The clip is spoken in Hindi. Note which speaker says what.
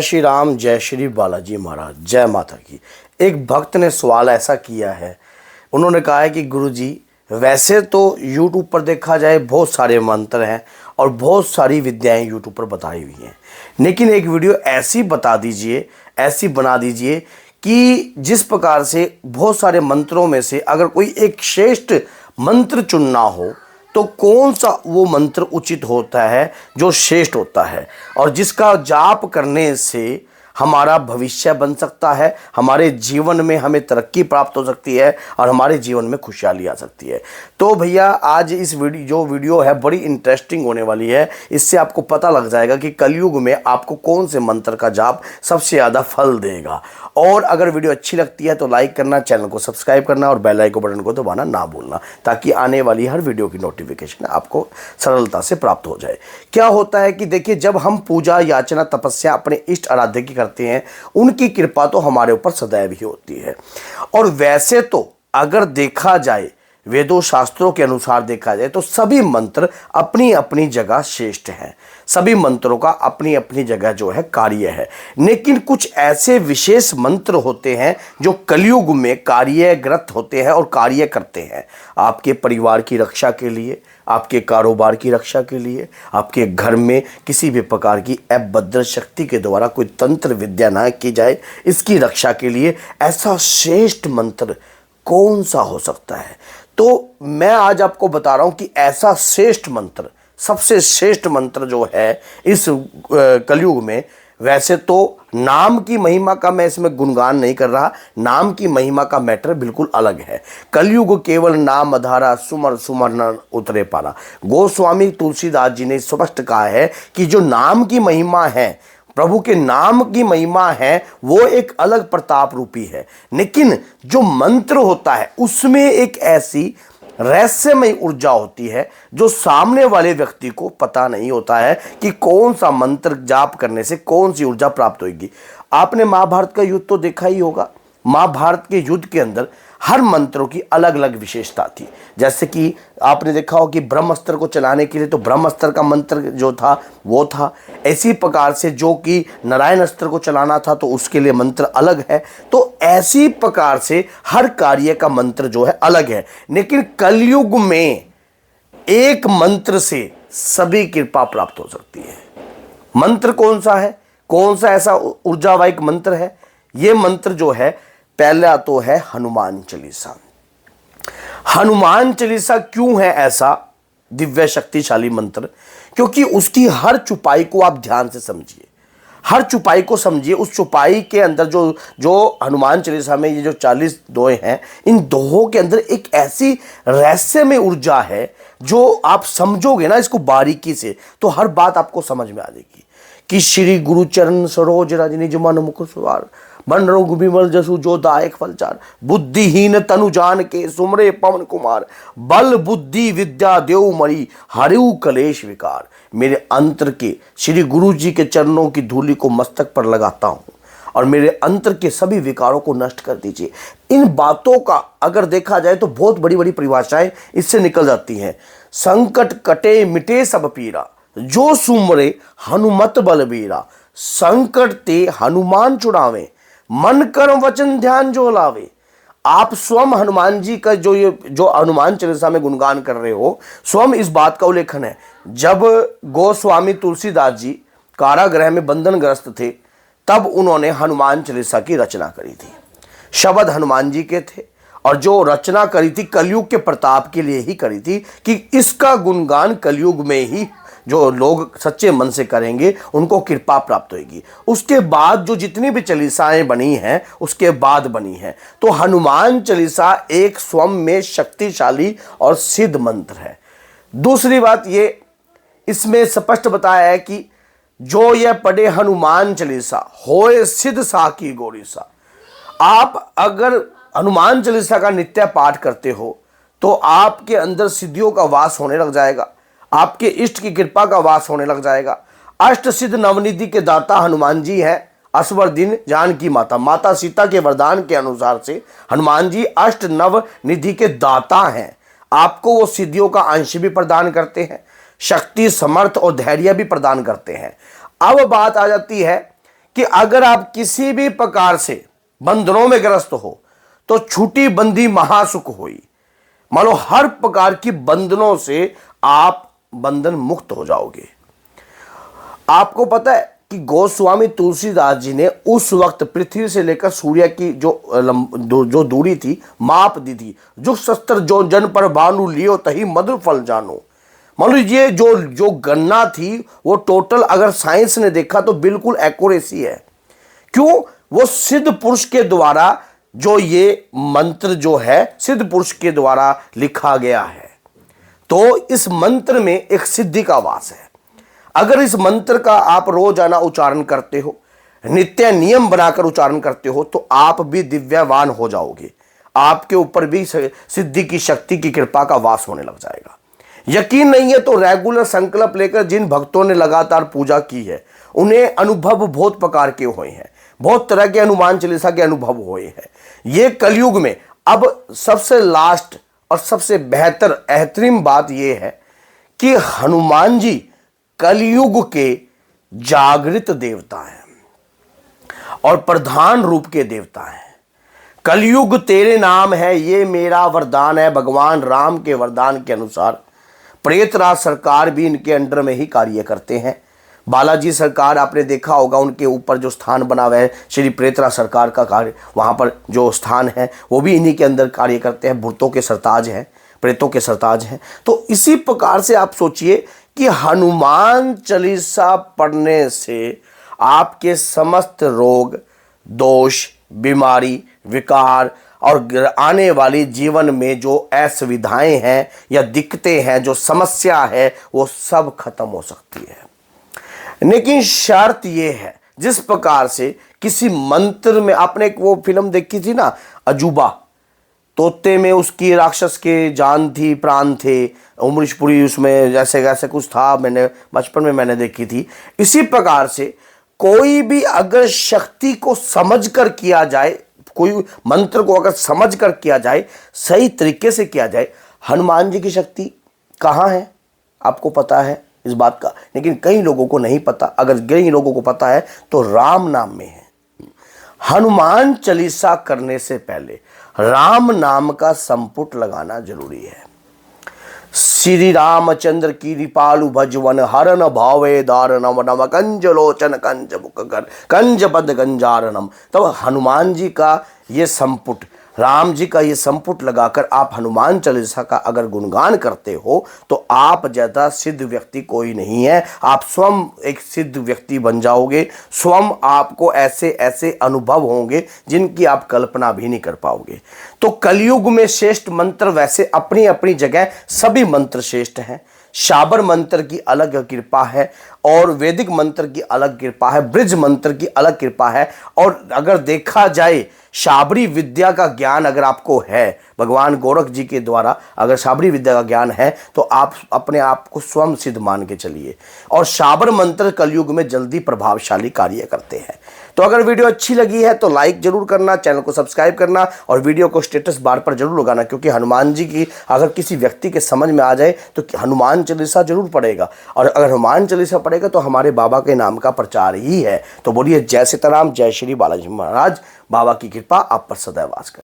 Speaker 1: श्री राम, जय श्री बालाजी महाराज, जय माता की। एक भक्त ने सवाल ऐसा किया है, उन्होंने कहा है कि गुरुजी वैसे तो YouTube पर देखा जाए बहुत सारे मंत्र हैं और बहुत सारी विद्याएं YouTube पर बताई हुई हैं, लेकिन एक वीडियो ऐसी बता दीजिए, ऐसी बना दीजिए कि जिस प्रकार से बहुत सारे मंत्रों में से अगर कोई एक श्रेष्ठ मंत्र चुनना हो तो कौन सा वो मंत्र उचित होता है, जो श्रेष्ठ होता है और जिसका जाप करने से हमारा भविष्य बन सकता है, हमारे जीवन में हमें तरक्की प्राप्त हो सकती है और हमारे जीवन में खुशहाली आ सकती है। तो भैया आज इस वीडियो है बड़ी इंटरेस्टिंग होने वाली है। इससे आपको पता लग जाएगा कि कलयुग में आपको कौन से मंत्र का जाप सबसे ज़्यादा फल देगा। और अगर वीडियो अच्छी लगती है तो लाइक करना, चैनल को सब्सक्राइब करना और बेल आइकन बटन को दबाना ना भूलना, ताकि आने वाली हर वीडियो की नोटिफिकेशन आपको सरलता से प्राप्त हो जाए। क्या होता है कि देखिए, जब हम पूजा याचना तपस्या अपने इष्ट आराध्य की करते हैं, उनकी कृपा तो हमारे ऊपर सदैव ही होती है। और वैसे तो अगर देखा जाए, वेदों शास्त्रों के अनुसार देखा जाए तो सभी मंत्र अपनी अपनी जगह श्रेष्ठ हैं, सभी मंत्रों का अपनी अपनी जगह जो है कार्य है। लेकिन कुछ ऐसे विशेष मंत्र होते हैं जो कलयुग में कार्यरत होते हैं और कार्य करते हैं, आपके परिवार की रक्षा के लिए, आपके कारोबार की रक्षा के लिए, आपके घर में किसी भी प्रकार की अभद्र शक्ति के द्वारा कोई तंत्र विद्या ना की जाए, इसकी रक्षा के लिए ऐसा श्रेष्ठ मंत्र कौन सा हो सकता है। तो मैं आज आपको बता रहा हूं कि ऐसा श्रेष्ठ मंत्र, सबसे श्रेष्ठ मंत्र जो है इस कलयुग में, वैसे तो नाम की महिमा का मैं इसमें गुणगान नहीं कर रहा, नाम की महिमा का मैटर बिल्कुल अलग है। कलयुग केवल नाम अधारा, सुमर सुमर न उतरे पारा। गोस्वामी तुलसीदास जी ने स्पष्ट कहा है कि जो नाम की महिमा है, प्रभु के नाम की महिमा है, वो एक अलग प्रताप रूपी है। लेकिन जो मंत्र होता है उसमें एक ऐसी रहस्यमय ऊर्जा होती है जो सामने वाले व्यक्ति को पता नहीं होता है कि कौन सा मंत्र जाप करने से कौन सी ऊर्जा प्राप्त होगी। आपने महाभारत का युद्ध तो देखा ही होगा। महाभारत के युद्ध के अंदर हर मंत्रों की अलग अलग विशेषता थी। जैसे कि आपने देखा हो कि ब्रह्मास्त्र को चलाने के लिए तो ब्रह्मास्त्र का मंत्र जो था वो था। इसी प्रकार से जो कि नारायण अस्त्र को चलाना था तो उसके लिए मंत्र अलग है। तो ऐसी प्रकार से हर कार्य का मंत्र जो है अलग है। लेकिन कलयुग में एक मंत्र से सभी कृपा प्राप्त हो सकती है। मंत्र कौन सा है, कौन सा ऐसा ऊर्जावाहिक मंत्र है? ये मंत्र जो है, पहला तो है हनुमान चालीसा। हनुमान चालीसा क्यों है ऐसा दिव्य शक्तिशाली मंत्र? क्योंकि उसकी हर चुपाई को आप ध्यान से समझिए, हर चुपाई को समझिए। उस चुपाई के अंदर जो हनुमान चालीसा में ये जो 40 दोहे हैं, इन दोहों के अंदर एक ऐसी रहस्यमय ऊर्जा है जो आप समझोगे ना इसको बारीकी से, तो हर बात आपको समझ में आ जाएगी। कि श्री गुरु चरण सरोज रज निज मन मुकुर सुधार, बन रोग विमल जसु जो दायक फलचार, बुद्धिहीन तनु जान के सुमरे पवन कुमार, बल बुद्धि विद्या देव मरी हरिऊ कलेश विकार। मेरे अंतर के श्री गुरु जी के चरणों की धूलि को मस्तक पर लगाता हूँ और मेरे अंतर के सभी विकारों को नष्ट कर दीजिए। इन बातों का अगर देखा जाए तो बहुत बड़ी बड़ी परिभाषाएं इससे निकल जाती हैं। संकट कटे मिटे सब पीरा, जो सुमरे हनुमत बलबीरा, संकट ते हनुमान छुड़ावे, मन कर्म वचन ध्यान जो लावे। आप स्वयं हनुमान जी का जो हनुमान चालीसा में गुणगान कर रहे हो, स्वयं इस बात का उल्लेखन है। जब गोस्वामी तुलसीदास जी कारागृह में बंधनग्रस्त थे, तब उन्होंने हनुमान चालीसा की रचना करी थी। शब्द हनुमान जी के थे और जो रचना करी थी कलयुग के प्रताप के लिए ही करी थी कि इसका गुणगान कलयुग में ही जो लोग सच्चे मन से करेंगे उनको कृपा प्राप्त होगी। उसके बाद जो जितनी भी चालीसाएं बनी हैं उसके बाद बनी हैं। तो हनुमान चालीसा एक स्वयं में शक्तिशाली और सिद्ध मंत्र है। दूसरी बात ये इसमें स्पष्ट बताया है कि जो यह पढ़े हनुमान चालीसा होए सिद्ध साकी गौरीसा। आप अगर हनुमान चालीसा का नित्य पाठ करते हो तो आपके अंदर सिद्धियों का वास होने लग जाएगा, आपके इष्ट की कृपा का वास होने लग जाएगा। अष्ट सिद्ध नवनिधि के दाता हनुमान जी हैं। असवर दिन जानकी माता, माता सीता के वरदान के अनुसार से हनुमान जी अष्ट नव निधि के दाता हैं। आपको वो सिद्धियों का अंश भी प्रदान करते हैं, शक्ति समर्थ और धैर्य भी प्रदान करते हैं। अब बात आ जाती है कि अगर आप किसी भी प्रकार से बंधनों में ग्रस्त हो तो छूटी बंदी महासुख होई। मान लो हर प्रकार की बंधनों से आप बंधन मुक्त हो जाओगे। आपको पता है कि गोस्वामी तुलसीदास जी ने उस वक्त पृथ्वी से लेकर सूर्य की जो दूरी थी माप दी थी। जो शस्त्र जो जन पर भानु लियो तही मधुर फल जानो। मान लीजिए जो गणना थी वो टोटल अगर साइंस ने देखा तो बिल्कुल एक्यूरेसी है। क्यों? वो सिद्ध पुरुष के द्वारा जो ये मंत्र जो है सिद्ध पुरुष के द्वारा लिखा गया है। तो इस मंत्र में एक सिद्धि का वास है। अगर इस मंत्र का आप रोजाना उच्चारण करते हो, नित्य नियम बनाकर उच्चारण करते हो, तो आप भी दिव्यवान हो जाओगे। आपके ऊपर भी सिद्धि की शक्ति की कृपा का वास होने लग जाएगा। यकीन नहीं है तो रेगुलर संकल्प लेकर जिन भक्तों ने लगातार पूजा की है उन्हें अनुभव बहुत प्रकार के हुए हैं, बहुत तरह के हनुमान चालीसा के अनुभव हुए हैं। ये कलयुग में अब सबसे लास्ट और सबसे बेहतरीन बात यह है कि हनुमान जी कलयुग के जागृत देवता हैं और प्रधान रूप के देवता हैं। कलयुग तेरे नाम है ये मेरा वरदान है। भगवान राम के वरदान के अनुसार प्रेतराज सरकार भी इनके अंडर में ही कार्य करते हैं। बालाजी सरकार आपने देखा होगा, उनके ऊपर जो स्थान बना हुआ है श्री प्रेतराज सरकार का कार्य, वहाँ पर जो स्थान है वो भी इन्हीं के अंदर कार्य करते हैं। भूतों के सरताज हैं, प्रेतों के सरताज हैं। तो इसी प्रकार से आप सोचिए कि हनुमान चालीसा पढ़ने से आपके समस्त रोग, दोष, बीमारी, विकार और आने वाली जीवन में जो असुविधाएं हैं या दिक्कतें हैं, जो समस्या है, वो सब खत्म हो सकती है। लेकिन शर्त ये है, जिस प्रकार से किसी मंत्र में, आपने एक वो फिल्म देखी थी ना अजूबा, तोते में उसकी राक्षस के जान थी, प्राण थे, उमरीशपुरी उसमें जैसे कैसे कुछ था, मैंने बचपन में मैंने देखी थी। इसी प्रकार से कोई भी अगर शक्ति को समझकर किया जाए, कोई मंत्र को अगर समझकर किया जाए, सही तरीके से किया जाए, हनुमान जी की शक्ति कहाँ है आपको पता है इस बात का, लेकिन कई लोगों को नहीं पता। अगर कई लोगों को पता है तो राम नाम में है। हनुमान चालीसा करने से पहले राम नाम का संपुट लगाना जरूरी है। श्री रामचंद्र की कृपालु भजवन हरन भावे दारणम नम कंज लोचन कंज मुख कर कंज पद गंजारणम। तब हनुमान जी का ये संपुट, राम जी का ये संपुट लगाकर आप हनुमान चालीसा का अगर गुणगान करते हो तो आप जैसा सिद्ध व्यक्ति कोई नहीं है। आप स्वयं एक सिद्ध व्यक्ति बन जाओगे। स्वयं आपको ऐसे ऐसे अनुभव होंगे जिनकी आप कल्पना भी नहीं कर पाओगे। तो कलयुग में श्रेष्ठ मंत्र, वैसे अपनी अपनी जगह सभी मंत्र श्रेष्ठ हैं। शाबर मंत्र की अलग कृपा है और वैदिक मंत्र की अलग कृपा है, ब्रिज मंत्र की अलग कृपा है। और अगर देखा जाए शाबरी विद्या का ज्ञान अगर आपको है, भगवान गोरख जी के द्वारा अगर शाबरी विद्या का ज्ञान है, तो आप अपने आप को स्वयं सिद्ध मान के चलिए। और शाबर मंत्र कलयुग में जल्दी प्रभावशाली कार्य करते हैं। तो अगर वीडियो अच्छी लगी है तो लाइक जरूर करना, चैनल को सब्सक्राइब करना और वीडियो को स्टेटस बार पर जरूर लगाना, क्योंकि हनुमान जी की अगर किसी व्यक्ति के समझ में आ जाए तो हनुमान चालीसा जरूर पढ़ेगा। और अगर हनुमान चालीसा पढ़ेगा तो हमारे बाबा के नाम का प्रचार ही है। तो बोलिए जय सीताराम, जय श्री बालाजी महाराज। बाबा की कृपा आप पर सदैव वास करे।